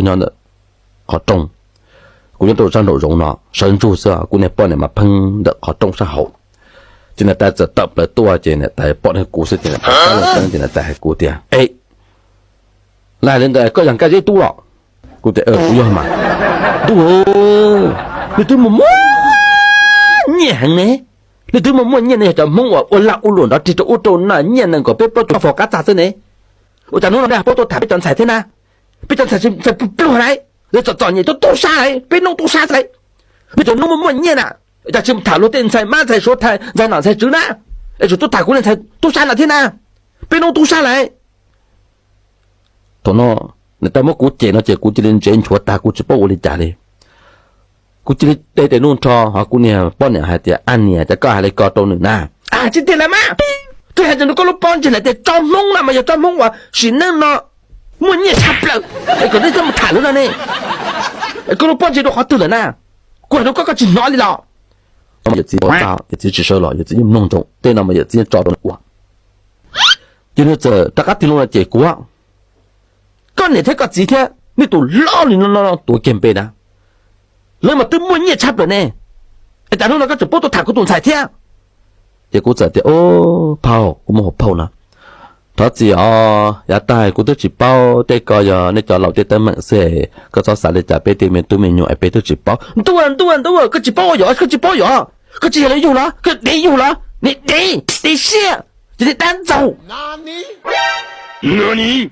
娘的好重，姑娘都上头容了，神助色，姑娘帮你嘛喷的好重上好。今天带着到了多少件呢？带帮那个故事进来，帮了等进来带还古典。哎，来人的各样各样多了，古典不要嘛，多，你对么么念呢？你对么么念呢？就蒙我拉乌伦到这个乌头那念能够被包住佛嘎咋子呢？我讲弄了包住台被整彩天呐，被整彩天再不回来，你找你都杀来，被弄都杀来，你就弄么念呐？在这塔罗店才妈才说他在哪才知呢？哎，就都打过来才都杀哪天呢？被弄都杀来。懂了？那咱们估计呢，这估计人真错打估计不我的家里。估计得得弄错，哈，姑娘帮你还得按你再搞还来搞到你呢。啊，这对了嘛？对，还是你搞了帮起来得装懵了嘛？要装懵我是嫩了，我你也差不了。哎，可能这么谈了呢？哎，搞了帮起来好多人呢，过来都搞去哪里了？也自己找，也自己收了，也自己弄中，对，那么也自己找到我。就是这大家听到了结果，刚你睇个几天，你都老多减肥的，那么都没你差不多呢。但是那个直播都谈过动彩天，结果这的哦跑，我们好跑呢。他只哦，也带我都直包，这个呀，你叫老爹等门些，个早啥的在杯对面对面用，杯都直包，多啊，个直包有，个直包有，个接下来有了，个你有了，你是，你得单走。哪里？